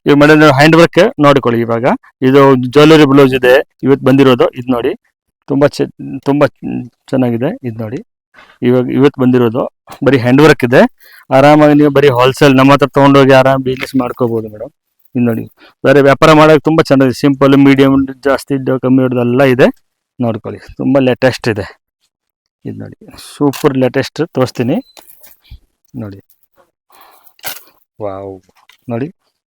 ಈಗ madam hand work ನೋಡಿಕೊಳ್ಳಿ. ಇವಾಗ ಇದು ಜ್ಯುವೆಲರಿ ಬ್ಲೌಸ್ ಇದೆ ಇವತ್ತು ಬಂದಿರೋದು. ಇದು ನೋಡಿ ತುಂಬಾ ಚೆನ್ನಾಗಿದೆ. ಇದು ನೋಡಿ ಇವತ್ತು ಬಂದಿರೋದು ಬರೀ ಹ್ಯಾಂಡ್ ವರ್ಕ್ ಇದೆ. ಆರಾಮಾಗಿ ನೀವು ಬರೀ ಹೋಲ್ಸೇಲ್ ನಮ್ಮ ಹತ್ರ ತಗೊಂಡೋಗಿ ಆರಾಮ್ ಬಿಸ್ನೆಸ್ ಮಾಡ್ಕೋಬಹುದು ಮೇಡಮ್. ಇದು ನೋಡಿ ಬೇರೆ ವ್ಯಾಪಾರ ಮಾಡೋಕೆ ತುಂಬಾ ಚೆನ್ನಾಗಿದೆ. ಸಿಂಪಲ್, ಮೀಡಿಯಂ, ಜಾಸ್ತಿ ಕಮ್ಮಿ ಎಲ್ಲ ಇದೆ. ನೋಡ್ಕೊಳ್ಳಿ, ತುಂಬಾ ಲೇಟೆಸ್ಟ್ ಇದೆ. ಇದು ನೋಡಿ ಸೂಪರ್ ಲೇಟೆಸ್ಟ್ ತೋರಿಸ್ತೀನಿ ನೋಡಿ. ವಾವ್, ನೋಡಿ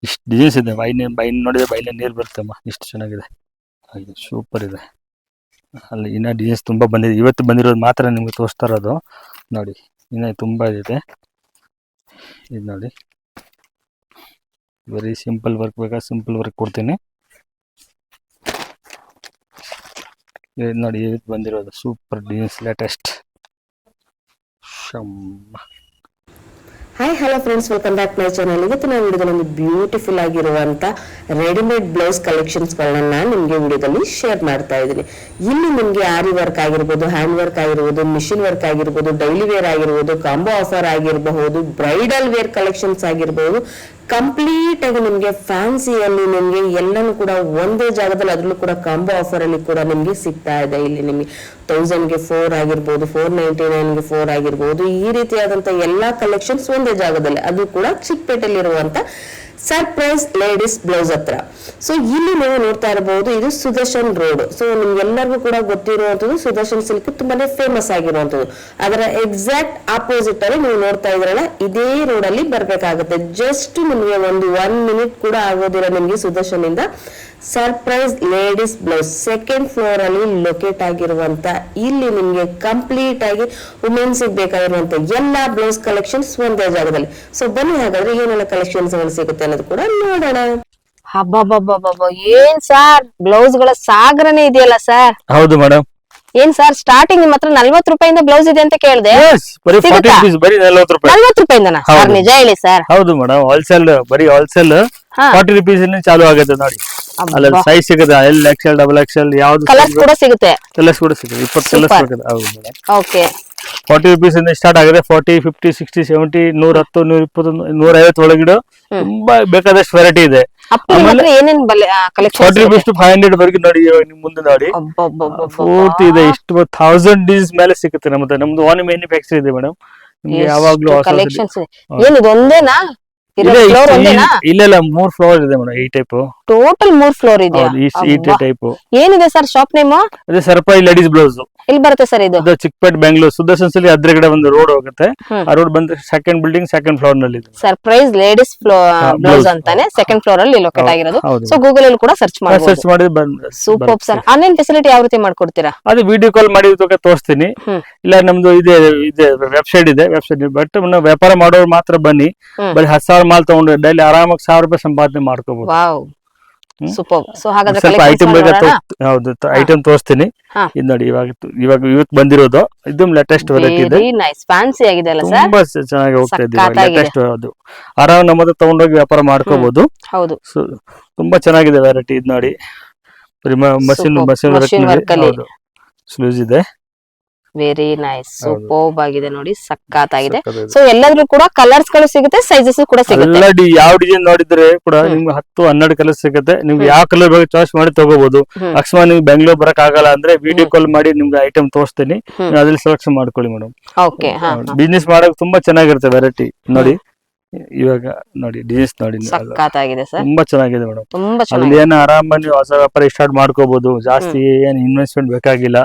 ಇಷ್ಟು ಡಿಸೈನ್ಸ್ ಇದೆ. ಬೈನ್ ನೋಡಿದ್ರೆ ಬೈಲೇ ನೀರು ಬರುತ್ತಮ್ಮ, ಇಷ್ಟು ಚೆನ್ನಾಗಿದೆ. ಹಾಗೆ ಸೂಪರ್ ಇದೆ. ಅಲ್ಲಿ ಇನ್ನ ಡಿಸೈನ್ಸ್ ತುಂಬಾ ಬಂದಿದೆ. ಇವತ್ತು ಬಂದಿರೋದು ಮಾತ್ರ ನಿಮ್ಗೆ ತೋರಿಸ್ತಾ ಇರೋದು. ನೋಡಿ ಇನ್ನ ತುಂಬಾ ಇದೆ. ಇದು ನೋಡಿ ವೆರಿ ಸಿಂಪಲ್ ವರ್ಕ್ ಬೇಕಾ ಸಿಂಪಲ್ ವರ್ಕ್ ಕೊಡ್ತೀನಿ. ಇದು ನೋಡಿ ಇವತ್ತು ಬಂದಿರೋದು super designs latest. Hi hello friends, welcome back my channel. ಇವತ್ತಿನ ವಿಡಿಯೋದಲ್ಲಿ ಒಂದು ಬ್ಯೂಟಿಫುಲ್ ಆಗಿರುವಂತ ರೆಡಿಮೇಡ್ ಬ್ಲೌಸ್ ಕಲೆಕ್ಷನ್ಸ್ ಗಳನ್ನ ನಿಮ್ಗೆ ವಿಡಿಯೋದಲ್ಲಿ ಶೇರ್ ಮಾಡ್ತಾ ಇದ್ದೀನಿ. ಇಲ್ಲಿ ನಿಮ್ಗೆ ಆರಿ ವರ್ಕ್ ಆಗಿರ್ಬೋದು, ಹ್ಯಾಂಡ್ ವರ್ಕ್ ಆಗಿರ್ಬೋದು, ಮಿಷಿನ್ ವರ್ಕ್ ಆಗಿರ್ಬೋದು, ಡೈಲಿ ವೇರ್ ಆಗಿರ್ಬೋದು, ಕಾಂಬೋ ಆಫರ್ ಆಗಿರಬಹುದು, ಬ್ರೈಡಲ್ ವೇರ್ ಕಲೆಕ್ಷನ್ಸ್ ಆಗಿರ್ಬೋದು, ಕಂಪ್ಲೀಟ್ ಆಗಿ ನಿಮ್ಗೆ ಫ್ಯಾನ್ಸಿಯಲ್ಲಿ ನಿಮ್ಗೆ ಎಲ್ಲಾನು ಕೂಡ ಒಂದೇ ಜಾಗದಲ್ಲಿ, ಅದ್ರಲ್ಲೂ ಕೂಡ ಕಾಂಬೋ ಆಫರ್ ಅಲ್ಲಿ ಕೂಡ ನಿಮ್ಗೆ ಸಿಗ್ತಾ ಇದೆ. ಇಲ್ಲಿ ನಿಮ್ಗೆ 1000ಗೆ 4 ಆಗಿರ್ಬೋದು, 499ಗೆ 4 ಆಗಿರ್ಬೋದು, ಈ ರೀತಿಯಾದಂತ ಎಲ್ಲಾ ಕಲೆಕ್ಷನ್ಸ್ ಒಂದೇ ಜಾಗದಲ್ಲಿ, ಅದು ಕೂಡ ಚಿಕ್ಕಪೇಟೆಯಲ್ಲಿ ಇರುವಂತ ಸರ್ಪ್ರೈಸ್ ಲೇಡೀಸ್ ಬ್ಲೌಸ್ ಹತ್ರ. ಸೊ ಇಲ್ಲಿ ನೀವು ನೋಡ್ತಾ ಇರಬಹುದು, ಇದು ಸುದರ್ಶನ್ ರೋಡ್. ಸೊ ನಿಮ್ಗೆಲ್ಲರಿಗೂ ಕೂಡ ಗೊತ್ತಿರುವಂತದ್ದು ಸುದರ್ಶನ್ ಸಿಲ್ಕ್ ತುಂಬಾನೇ ಫೇಮಸ್ ಆಗಿರುವಂತದ್ದು. ಅದರ ಎಕ್ಸಾಕ್ಟ್ ಆಪೋಸಿಟ್ ಅಲ್ಲಿ ನೀವು ನೋಡ್ತಾ ಇದ್ರಲ್ಲ, ಇದೇ ರೋಡ್ ಅಲ್ಲಿ ಬರ್ಬೇಕಾಗುತ್ತೆ. ಜಸ್ಟ್ ನಿಮ್ಗೆ ಒಂದು 1 ಮಿನಿಟ್ ಕೂಡ ಆಗೋದಿಲ್ಲ ನಿಮ್ಗೆ ಸುದರ್ಶನ್ ಇಂದ surprise ladies blouse second floor ಅಲ್ಲಿ ಲೊಕೇಟ್ ಆಗಿರುವಂತ ಇಲ್ಲಿ ನಿಮ್ಗೆ ಕಂಪ್ಲೀಟ್ ಆಗಿ ವುಮೆನ್ಸ್ ಬೇಕಾಗಿರುವಂತ ಎಲ್ಲಾ ಬ್ಲೌಸ್ ಕಲೆಕ್ಷನ್ಸ್ ಒಂದೇ ಜಾಗದಲ್ಲಿ. ಸೊ ಬನ್ನಿ ಹಾಗಾದ್ರೆ ಏನೆಲ್ಲ ಕಲೆಕ್ಷನ್ಸ್ ಸಿಗುತ್ತೆ ಅನ್ನೋದು ಕೂಡ ನೋಡೋಣ. ಹಬ್ಬಬ್ಬಬ್ಬಬ್ಬ, ಏನ್ ಸರ್ ಬ್ಲೌಸ್ ಗಳ ಸಾಗರನೇ ಇದೆಯಲ್ಲ ಸರ್. ಹೌದು ಮೇಡಮ್. ಏನ್ ಸರ್ ಸ್ಟಾರ್ಟಿಂಗ್ ನಿಮ್ಮ ಹತ್ರ 40 ರೂಪಾಯಿಂದ ಬ್ಲೌಸ್ ಇದೆ ಅಂತ ಕೇಳಿದೆ. ಬರೀ 40 rupees, ಬರೀ 40 ರೂಪಾಯಿ. 40 ರೂಪಾಯಿಂದನಾ ಸರ್? ನಿಜ ಹೇಳಿ ಸರ್. ಹೌದು ಮೇಡಮ್, ಹೋಲ್ಸೇಲ್, ಬರೀ ಹೋಲ್ಸೇಲ್ 40 rupees ಚಾಲು ಆಗುತ್ತೆ ನೋಡಿ. ಅಲ್ಲ ಸೈಜ್ ಸಿಗುತ್ತೆ, XL, XXL, ಯಾವ್ದು ಕಲರ್ಸ್ ಕೂಡ ಸಿಗುತ್ತೆ. 20 ಕಲರ್ಸ್ ಸಿಗುತ್ತೆ. ಹೌದು ಮೇಡಮ್. ಓಕೆ, 40 rupees ಇಂದ ಸ್ಟಾರ್ಟ್ ಆಗಿದೆ. 40, 50, 60, 70, 110, 120, 150 ಒಳಗಿಡು ತುಂಬಾ ಬೇಕಾದಷ್ಟು ವೆರೈಟಿ ಇದೆ. ಏನೇನ್ ಕಲೆಕ್ಷನ್? 40 rupees to 500 ವರೆಗೆ ನೋಡಿ. ನಿಮ್ ಮುಂದೆ ನೋಡಿ ಪೂರ್ತಿ ಇದೆ. ಇಷ್ಟು 1000 ಡಿಸೈನ್ಸ್ ಮೇಲೆ ಸಿಗುತ್ತೆ. ನಮ್ದು ಓನ್ ಮ್ಯಾನುಫ್ಯಾಕ್ಚರ್ ಇದೆ ಮೇಡಮ್. ನಿಮ್ಗೆ ಯಾವಾಗ್ಲೂ ಕಲೆಕ್ಷನ್ಸ್ ಏನಿದೆ? ಒಂದೇನಾ? ಇಲ್ಲ 3 ಫ್ಲೋರ್ ಇದೆ ಮೇಡಮ್. ಈ ಟೈಪ್ ಟೋಟಲ್ 3 ಫ್ಲೋರ್ ಇದೆ. ಈ ಟೈಪ್ ಏನಿದೆ ಸರ್ ಶಾಪ್ ನೇಮ್? ಅದೇ ಸರ್ಪ್ರೈಸ್ ಲೇಡೀಸ್ ಬ್ಲೌಸ್. ಎಲ್ಲಿ ಬರುತ್ತೆ ಸರ್ ಇದು? ಚಿಕ್ಕಪೇಟೆ, ಬೆಂಗಳೂರು ಸುದರ್ಶನ್ ಸಿಲ್ಕ್ ಅದ್ರಗಡೆ ಒಂದು ರೋಡ್ ಹೋಗುತ್ತೆ. ಆ ರೋಡ್ ಬಂದ್ರೆ ಸೆಕೆಂಡ್ ಬಿಲ್ಡಿಂಗ್, ಸೆಕೆಂಡ್ ಫ್ಲೋರ್ ನಲ್ಲಿ ಇದೆ. ಸರ್ಪ್ರೈಸ್ ಲೇಡೀಸ್ ಬ್ಲೌಸ್ ಅಂತಾನೆ ಸೆಕೆಂಡ್ ಫ್ಲೋರ್ ಅಲ್ಲಿ ಲೊಕೇಟ್ ಆಗಿರೋದು. ಸೊ ಗೂಗಲ್ ಅಲ್ಲಿ ಕೂಡ ಸರ್ಚ್ ಮಾಡಿ. Super sir. ಆನ್ಲೈನ್ ಫೆಸಿಲಿಟಿ ಯಾವ ರೀತಿ ಮಾಡ್ಕೊಡ್ತೀರಾ? ಅದು ವಿಡಿಯೋ ಕಾಲ್ ಮಾಡಿ ತೋರಿಸ್ತೀನಿ. ಇಲ್ಲ ನಮ್ದು ಇದೆ ವೆಬ್ಸೈಟ್ ಇದೆ. ವೆಬ್ಸೈಟ್ ಬಟ್ ವ್ಯಾಪಾರ ಮಾಡೋರು ಮಾತ್ರ ಬನ್ನಿ. ಬರೀ 10,000 ಮಾಲ್ ತಗೊಂಡು ಡೈಲಿ ಆರಾಮಾಗಿ 1000 ರೂಪಾಯಿ ಸಂಪಾದನೆ ಮಾಡ್ಕೋಬಹುದು. Wow, super. ಸೊ ಹಾಗಾದ್ರೆ ಸ್ವಲ್ಪ ಐಟಮ್ ಹೌದು ಐಟಮ್ ತೋರಿಸ್ತೀನಿ. ಇದು ನೋಡಿ ಇವತ್ತು ಬಂದಿರೋದು. ಇದು ಲೇಟೆಸ್ಟ್ ವೆರೈಟಿ ಇದೆ. ವೆರಿ ನೈಸ್, ಫ್ಯಾನ್ಸಿ ಆಗಿದೆ ಅಲ್ಲ ಸರ್? ತುಂಬಾ ಚೆನ್ನಾಗಿ ಹೋಗ್ತಾ ಇದೆ. ಲೇಟೆಸ್ಟ್ ಅದು ಆರಾಮ್ ನಮ್ಮದು ತಗೊಂಡೋಗಿ ವ್ಯಾಪಾರ ಮಾಡ್ಕೋಬಹುದು. ಹೌದು, ತುಂಬಾ ಚೆನ್ನಾಗಿದೆ ವೆರೈಟಿ. ಇದು ನೋಡಿ ಮಷಿನ್ ವರ್ಕ್ ಹೌದು, ಸ್ಲೂಸ್ ಇದೆ. ವೆರಿ ನೈಸ್, ಸೂಪರ್ ಆಗಿದೆ ನೋಡಿ, ಸಕ್ಕತ್ತಾಗಿದೆ. ಸೊ ಎಲ್ಲಾದ್ರೂ ಕೂಡ ಕಲರ್ಸ್ ಗಳು ಸಿಗುತ್ತೆ, ಸೈಜಸ್ ಕೂಡ ಸಿಗುತ್ತೆ. ಯಾವ ಡಿಸೈನ್ ನೋಡಿದ್ರೆ ಕೂಡ ನಿಮ್ಗೆ 10-12 ಕಲರ್ ಸಿಗುತ್ತೆ. ನಿಮ್ಗೆ ಯಾವ ಕಲರ್ ಬೇಕು ಚಾಯ್ಸ್ ಮಾಡಿ ತಗೋಬಹುದು. ಅಕಸ್ಮಾತ್ ನಿಮ್ಗೆ ಬೆಂಗಳೂರು ಬರಕ್ ಆಗಲ್ಲ ಅಂದ್ರೆ ವಿಡಿಯೋ ಕಾಲ್ ಮಾಡಿ ನಿಮ್ಗೆ ಐಟಮ್ ತೋರಿಸ್ತೀನಿ, ಅದ್ರಲ್ಲಿ ಸೆಲೆಕ್ಷನ್ ಮಾಡ್ಕೊಳ್ಳಿ ಮೇಡಮ್. ಬಿಸ್ನೆಸ್ ಮಾಡಕ್ ತುಂಬಾ ಚೆನ್ನಾಗಿರುತ್ತೆ ವೆರೈಟಿ. ನೋಡಿ ಇವಾಗ ನೋಡಿ ಡಿಸೈನ್ಸ್ ನೋಡಿ, ಸಕ್ಕತ್ತಾಗಿದೆ ಸರ್, ತುಂಬಾ ಚೆನ್ನಾಗಿದೆ ಮೇಡಮ್. ತುಂಬಾ ಅಲ್ಲಿ ಏನ್ ಆರಾಮಾಗಿ ಹೊಸ ವ್ಯಾಪಾರ ಸ್ಟಾರ್ಟ್ ಮಾಡ್ಕೋಬಹುದು. ಜಾಸ್ತಿ ಏನ್ ಇನ್ವೆಸ್ಟ್ಮೆಂಟ್ ಬೇಕಾಗಿಲ್ಲ,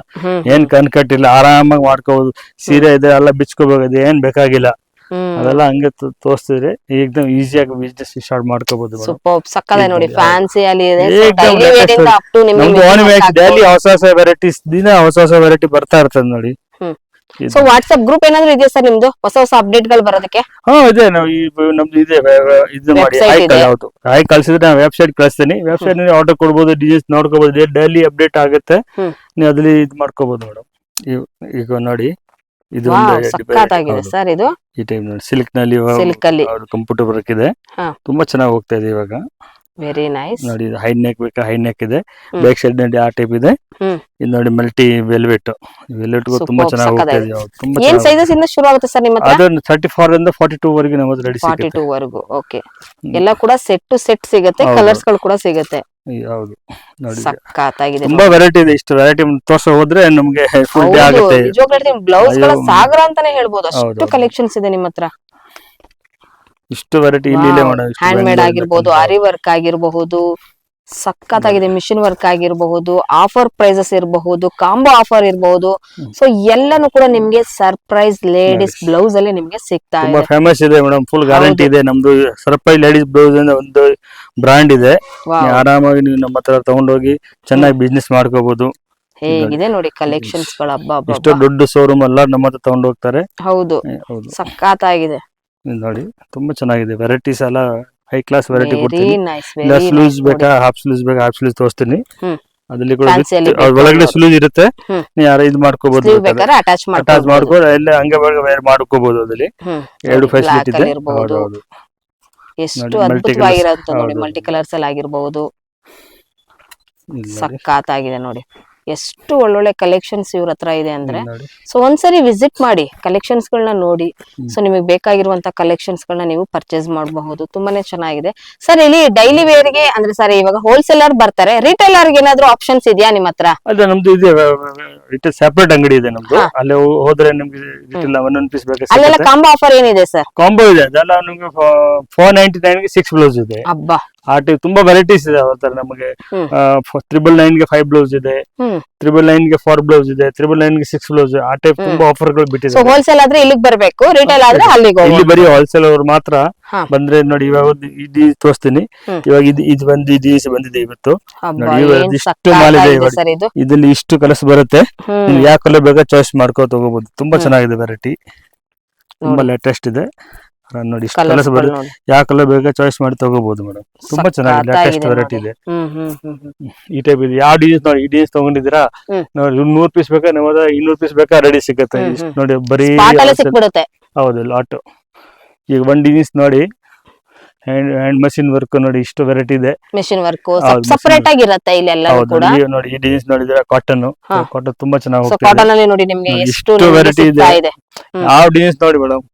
ಏನ್ ಕನ್ಕಟ್ಟಿಲ್ಲ, ಆರಾಮಾಗಿ ಮಾಡ್ಕೋಬಹುದು. ಸೀರೆ ಇದೆ ಎಲ್ಲ ಬಿಚ್ಕೋಬಹುದು, ಏನ್ ಬೇಕಾಗಿಲ್ಲ. ಅದೆಲ್ಲ ಹಂಗೆ ತೋರಿಸ್ತಿದ್ರೆ ಏಕದಮ್ ಈಸಿಯಾಗಿ ಬಿಸ್ನೆಸ್ ಸ್ಟಾರ್ಟ್ ಮಾಡ್ಕೋಬಹುದು. ಸೂಪರ್, ಸಕ್ಕತ್ತಾಗಿದೆ ನೋಡಿ, ಫ್ಯಾನ್ಸಿ ಅಲ್ಲಿ ಇದೆ. ಡೈಲಿ ಹೊಸ ವೆರೈಟೀಸ್, ದಿನ ಹೊಸ ವೆರೈಟಿ ಬರ್ತಾ ಇರ್ತದೆ ನೋಡಿ. ಸೊ ವಾಟ್ಸ್ಆಪ್ ಗ್ರೂಪ್ ಏನಾದ್ರು ಇದೆಯಾ ಸರ್ ನಿಮ್ದು, ಹೊಸ ಅಪ್ಡೇಟ್ ಗಳು ಬರೋದಕ್ಕೆ? ಇದೆ, ನಮ್ದು ಇದೆ. ಇದು ಮಾಡಿ ಆಯ್ ಕಳ್ಸಿದ್ರೆ ನಾನು ವೆಬ್ಸೈಟ್ ಕಳಿಸ್ತೀನಿ. ವೆಬ್ಸೈಟ್ ಆರ್ಡರ್ ಕೊಡ್ಬೋದು, ಡಿಸೈನ್ಸ್ ನೋಡ್ಕೋಬಹುದು. ಡೈಲಿ ಅಪ್ಡೇಟ್ ಆಗುತ್ತೆ, ನೀವು ಅದ್ರಲ್ಲಿ ಇದು ಮಾಡ್ಕೋಬಹುದು ಮೇಡಮ್. ಈಗ ನೋಡಿ ಇದು ಸಕ್ಕತ್ತಾಗಿದೆ ಸರ್. ಇದು ಈ ಟೈಮ್ ನೋಡಿ ಸಿಲ್ಕ್ ನಲ್ಲಿ ಕಂಪ್ಯೂಟರ್ ವರ್ಕ್ ಇದೆ. ತುಂಬಾ ಚೆನ್ನಾಗಿ ಹೋಗ್ತಾ ಇದೆ ಇವಾಗ. Very nice. ನೋಡಿ ಇದು ಹೈ ನೆಕ್ ಬೇಕಾ ಹೈ ನೆಕ್ ಇದೆ, ಬ್ಯಾಕ್ ಸೈಡ್ ನೋಡಿ ಆ ಟೈಪ್ ಇದೆ. ಇದು ನೋಡಿ ಮಲ್ಟಿ ವೆಲ್ವೆಟ್ ತುಂಬಾ ಚೆನ್ನಾಗಿ ಹೋಗ್ತಾ ಇದೆ. ತುಂಬಾ ಏನ್ ಸೈಜಸ್ ಇಂದ ಶುರು ಆಗುತ್ತೆ ಸರ್ ನಿಮ್ಮ ಹತ್ರ? ಅದು 34 ಇಂದ 42 ವರೆಗೆ ನಮ್ಮ ರೆಡಿ ಸಿಗುತ್ತೆ. 42 ವರೆಗೂ. ಓಕೆ, ಎಲ್ಲ ಕೂಡ ಸೆಟ್ ಟು ಸೆಟ್ ಸಿಗುತ್ತೆ, ಕಲರ್ಸ್ ಗಳು ಕೂಡ ಸಿಗುತ್ತೆ. ಹೌದು ನೋಡಿ ಸಕ್ಕತ್ತಾಗಿದೆ, ತುಂಬಾ ವೆರೈಟಿ ಇದೆ. ಇಷ್ಟು ವೆರೈಟಿ ತೋರ್ಸ ಹೋದ್ರೆ ನಮ್ಗೆ ಫುಲ್ ಡೇ ಆಗುತ್ತೆ. ಬ್ಲೌಸ್ ಗಳ ಸಾಗರ ಅಂತಾನೆ ಹೇಳ್ಬೋದು, ಅಷ್ಟು ಕಲೆಕ್ಷನ್ಸ್ ಇದೆ ನಿಮ್ಮ ಹತ್ರ. ಇಷ್ಟು ವೆರೈಟಿ ಇಲ್ಲಿ ಹ್ಯಾಂಡ್ ಮೇಡ್ ಆಗಿರ್ಬೋದು, ಆರಿ ವರ್ಕ್ ಆಗಿರಬಹುದು, ಸಕ್ಕತ್ತಾಗಿದೆ. ಮಿಷಿನ್ ವರ್ಕ್ ಆಗಿರಬಹುದು, ಆಫರ್ ಪ್ರೈಸಸ್ ಇರಬಹುದು, ಕಾಂಬೋ ಆಫರ್ ಇರಬಹುದು. ಸೊ ಎಲ್ಲಾನು ಕೂಡ ನಿಮ್ಗೆ ಸರ್ಪ್ರೈಸ್ ಲೇಡೀಸ್ ಬ್ಲೌಸ್ ಅಲ್ಲಿ ನಿಮ್ಗೆ ಸಿಗ್ತಾ ಇದೆ. ತುಂಬಾ ಫೇಮಸ್ ಇದೆ ಮೇಡಮ್, ಫುಲ್ ಗ್ಯಾರಂಟಿ ಇದೆ ನಮ್ದು. ಸರ್ಪ್ರೈಸ್ ಲೇಡೀಸ್ ಬ್ಲೌಸ್ ಅಂತ ಒಂದು ಬ್ರಾಂಡ್ ಇದೆ. ಆರಾಮಾಗಿ ನೀವು ನಮ್ಮ ಹತ್ರ ತಗೊಂಡೋಗಿ ಚೆನ್ನಾಗಿ ಬಿಸ್ನೆಸ್ ಮಾಡ್ಕೋಬಹುದು. ಹೇಗಿದೆ ನೋಡಿ ಕಲೆಕ್ಷನ್ಸ್ ಗಳು, ಹಬ್ಬ ಇಷ್ಟು ದೊಡ್ಡ ಶೋರೂಮ್ ಅಲ್ಲ, ನಮ್ಮ ಹತ್ರ ತಗೊಂಡು ಹೋಗ್ತಾರೆ. ಹೌದು, ಸಕ್ಕತ್ತಾಗಿದೆ ನೋಡಿ. ತುಂಬಾ ಚೆನ್ನಾಗಿದೆ ವೆರೈಟೀಸ್ ಎಲ್ಲ, ಹೈ ಕ್ಲಾಸ್ ವೆರೈಟಿ ವೆರಿ ಕೊಡ್ತೀನಿ. ನೈಸ್. ಸ್ಲೂಸ್ ಬೇಕಾ, ಹಾಫ್ ಸ್ಲೂಸ್ ಬೇಕಾ, ಹಾಫ್ ಸ್ಲೂಸ್ ತೋರಿಸ್ತೀನಿ. ಅದ್ರಲ್ಲಿ ಕೂಡ ಒಳಗಡೆ ಸ್ಲೂಸ್ ಇರುತ್ತೆ, ಯಾರು ಇದು ಮಾಡ್ಕೋಬಹುದು, ಅಟ್ಯಾಚ್ ಮಾಡ್ಕೊಂಡು ಎಲ್ಲ ಹಂಗೆ ವೇರ್ ಮಾಡ್ಕೋಬಹುದು. ಅದ್ರಲ್ಲಿ 2 ಫೆಸಿಲಿಟಿ ಇದೆ. ಎಷ್ಟು ಅದ್ಭುತವಾಗಿರುತ್ತೆ ನೋಡಿ, ಮಲ್ಟಿ ಕಲರ್ಸ್ ಅಲ್ಲಿ ಆಗಿರಬಹುದು. ಸಕ್ಕತ್ತಾಗಿದೆ ನೋಡಿ, ಎಷ್ಟು ಒಳ್ಳೊಳ್ಳೆ ಕಲೆಕ್ಷನ್ಸ್ ಇವ್ರ ಹತ್ರ ಇದೆ ಅಂದ್ರೆ. ಸೊ ಒಂದ್ಸರಿ ವಿಸಿಟ್ ಮಾಡಿ, ಕಲೆಕ್ಷನ್ಸ್ ಗಳನ್ನ ನೋಡಿ, ಸೊ ನಿಮಗೆ ಬೇಕಾಗಿರುವಂತ ಕಲೆಕ್ಷನ್ಸ್ ಗಳನ್ನ ನೀವು ಪರ್ಚೇಸ್ ಮಾಡಬಹುದು. ತುಂಬಾನೇ ಚೆನ್ನಾಗಿದೆ ಸರ್. ಇಲ್ಲಿ ಡೈಲಿ ವೇರ್ ಗೆ ಅಂದ್ರೆ ಸರ್ ಇವಾಗ ಹೋಲ್ಸೇಲರ್ ಬರ್ತಾರೆ, ರಿಟೇಲರ್ ಗೆ ಏನಾದ್ರು ಆಪ್ಷನ್ಸ್ ಇದೆಯಾ ನಿಮ್ಮ ಹತ್ರ? ಅದೇ ನಮ್ದು ಇದೆ, ಸೆಪರೇಟ್ ಅಂಗಡಿ ಇದೆ ನಮ್ದು. ಅಲ್ಲಿ ಹೋದ್ರೆ ನಮ್ಗೆ ರಿಟೇಲ್ ಒಂದೊಂದು ಪೀಸ್ ಬೇಕು. ಅಲ್ಲೆಲ್ಲ ಕಾಂಬೋ ಆಫರ್ ಏನಿದೆ ಸರ್? ಕಾಂಬೋ ಇದೆ, ಅದೆಲ್ಲ ನಿಮ್ಗೆ 499 ಗೆ 6 ಬ್ಲೌಸ್ ಇದೆ. ಅಬ್ಬಾ, ಆ ಟೈಪ್ ತುಂಬಾ ವೆರೈಟೀಸ್ ಇದೆ ಅವ್ರ ತರ. ನಮಗೆ 999 ಗೆ 5 ಬ್ಲೌಸ್ ಇದೆ, 999 ಗೆ 4 ಬ್ಲೌಸ್ ಇದೆ, 999 ಗೆ 6 ಬ್ಲೌಸ್. ಆ ಟೈಪ್ ತುಂಬಾ ಆಫರ್ ಗಳು ಬಿಟ್ಟಿದ್ದಾರೆ. ಹೋಲ್ಸೇಲ್ ಆದ್ರೆ ಇಲ್ಲಿಗೆ ಬರ್ಬೇಕು, ರಿಟೇಲ್ ಆದ್ರೆ ಅಲ್ಲಿಗೆ ಹೋಗ್ಬೇಕು. ಇಲ್ಲಿ ಬರೀ ಹೋಲ್ಸೇಲ್ ಅವ್ರು ಮಾತ್ರ ಬಂದ್ರೆ ನೋಡಿ. ಇವಾಗ ಇದು ತೋರಿಸ್ತೀನಿ. ಇವಾಗ ಇದು ಬಂದಿದೆ ಇವತ್ತು. ಇಷ್ಟು ಮಾಲ್ ಇದೆ ಇದ್ರಲ್ಲಿ, ಇಷ್ಟು ಕಲರ್ಸ್ ಬರುತ್ತೆ. ನೀವು ಯಾವ ಕಲರ್ ಬೇಕಾ ಚಾಯ್ಸ್ ಮಾಡ್ಕೋ ತಗೋಬಹುದು. ತುಂಬಾ ಚೆನ್ನಾಗಿದೆ ವೆರೈಟಿ, ತುಂಬಾ ಲೇಟೆಸ್ಟ್ ಇದೆ ನೋಡಿ. ಇಷ್ಟು ಕಲರ್ಸ್ ಬರುತ್ತೆ, ಯಾವ ಕಲರ್ ಬೇಕಾ ಚಾಯ್ಸ್ ಮಾಡಿ ತಗೋಬಹುದು ಮೇಡಮ್. ತುಂಬಾ ಚೆನ್ನಾಗಿದೆ, ಲೇಟೆಸ್ಟ್ ವೆರೈಟಿ ಇದೆ. ಈ ಟೈಪ್ ಇದೆ. ಯಾವ ಡಿಸೈನ್ಸ್ ನೋಡಿ, ಈ ಡಿಸೈನ್ಸ್ ತಗೊಂಡಿದ್ದೀರಾ ನೋಡಿ, 100 ಪೀಸ್ ಬೇಕಾ, 200 ಪೀಸ್ ಬೇಕಾ, ರೆಡಿ ಸಿಗುತ್ತೆ ನೋಡಿ. ಬರೀ ಹೌದು, ಲಾಟ್. ಈಗ 1 ಡಿಸೈನ್ಸ್ ನೋಡಿ, ಹ್ಯಾಂಡ್ ಮಷಿನ್ ವರ್ಕ್ ನೋಡಿ, ಇಷ್ಟು ವೆರೈಟಿ ಇದೆ. ಮೆಷಿನ್ ವರ್ಕ್ ಸೆಪರೇಟ್ ಆಗಿರುತ್ತೆ ಇಲ್ಲೆಲ್ಲ ಕೂಡ. ನೋಡಿ ಈ ಡಿಸೈನ್ಸ್ ನೋಡಿದ್ರೆ ಕಾಟನ್ ತುಂಬಾ ಚೆನ್ನಾಗಿ ಹೋಗ್ತದೆ. ಕಾಟನ್ ಅಲ್ಲಿ ನೋಡಿ ನಿಮಗೆ ಎಷ್ಟು ವೆರೈಟಿ ಇದೆ. ಆ ಡಿಸೈನ್ಸ್ ನೋಡಿ ಮೇಡಮ್,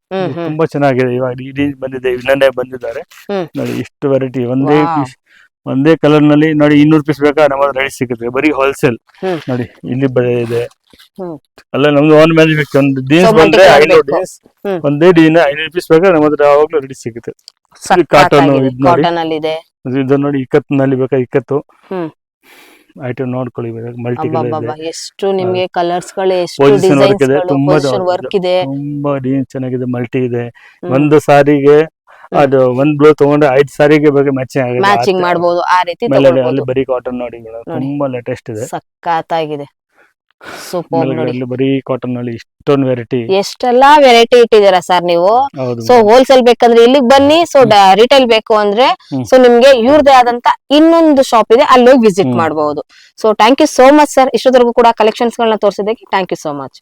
ತುಂಬಾ ಚೆನ್ನಾಗಿದೆ. ಇವಾಗ ಈ ಡಿಸೈನ್ ಬಂದಿದೆ, ಇನ್ನೊಂದೇ ಬಂದಿದ್ದಾರೆ ನೋಡಿ. ಇಷ್ಟು ವೆರೈಟಿ ಒಂದೇ ಕಲರ್ ನಲ್ಲಿ ನೋಡಿ. 200 ಪೀಸ್ ಬೇಕಾ, ನಮ್ಮ ರೆಡಿ ಸಿಗುತ್ತೆ. ಬರೀ ಹೋಲ್ಸೇಲ್ ನೋಡಿ. ಇಲ್ಲಿ ಇದೆ ಅಲ್ಲ, ನಮ್ದು ಓನ್ ಮ್ಯಾನುಫ್ಯಾಕ್ಚರ್. ಒಂದು ಡಿಸೈನ್ಸ್ ಬಂದ್ರೆ 500 ಡಿಸೈನ್ಸ್, ಒಂದೇ ಡಿಸೈನ್ 500 ಪೀಸ್ ಬೇಕಾ, ನಮ್ಮ ಹತ್ರ ಯಾವಾಗ್ಲೂ ರೆಡಿ ಸಿಗುತ್ತೆ. ಕಾಟನ್ ಇದು ನೋಡಿ, ಇಕ್ಕತ್ನಲ್ಲಿ ಬೇಕಾ, ಇಕ್ಕತ್ತು ಐಟಮ್ ನೋಡ್ಕೊಳ್ಳಿ. ಮಲ್ಟಿ ಕಲರ್ ಎಷ್ಟು ನಿಮಗೆ ಕಲರ್ಸ್ ಗಳು, ಎಷ್ಟು ಡಿಸೈನ್ಸ್ ಗಳು, ಪೊಸಿಷನ್ ವರ್ಕ್ ಇದೆ. ತುಂಬಾ ಡಿಸೈನ್ ಚೆನ್ನಾಗಿದೆ, ಮಲ್ಟಿ ಇದೆ. ಒಂದು ಸಾರಿಗೆ ಅದು ಒಂದ್ ಬ್ಲೌಸ್ ತಗೊಂಡ್ರೆ 5 ಸಾರಿಗೆ ಬಗ್ಗೆ ಮ್ಯಾಚಿಂಗ್ ಮಾಡಬಹುದು. ಆ ರೀತಿ ಅಲ್ಲಿ ಬರೀ ಕಾಟನ್ ನೋಡಿ, ತುಂಬಾ ಲೇಟೆಸ್ಟ್ ಇದೆ, ಸಕ್ಕತ್ತಾಗಿದೆ. ಸೂಪರ್ ನೋಡಿ, ಬರೀ ಕಾಟನ್ ನಲ್ಲಿ ಇಷ್ಟೊಂದು ವೆರೈಟಿ, ಎಷ್ಟೆಲ್ಲಾ ವೆರೈಟಿ ಇಟ್ಟಿದ್ದೀರಾ ಸರ್ ನೀವು. ಸೊ ಹೋಲ್ಸೇಲ್ ಬೇಕಂದ್ರೆ ಇಲ್ಲಿಗೆ ಬನ್ನಿ. ಸೊ ರಿಟೇಲ್ ಬೇಕು ಅಂದ್ರೆ ಸೊ ನಿಮ್ಗೆ ಇವ್ರದೇ ಆದಂತ ಇನ್ನೊಂದು ಶಾಪ್ ಇದೆ, ಅಲ್ಲಿ ಹೋಗಿ ವಿಸಿಟ್ ಮಾಡಬಹುದು. So thank you so much sir, ಇಷ್ಟೊತ್ತರೆಗೂ ಕೂಡ ಕಲೆಕ್ಷನ್ಸ್ ಗಳನ್ನ ತೋರಿಸಿದ್ದಕ್ಕೆ ಥ್ಯಾಂಕ್ ಯು ಸೋ ಮಚ್.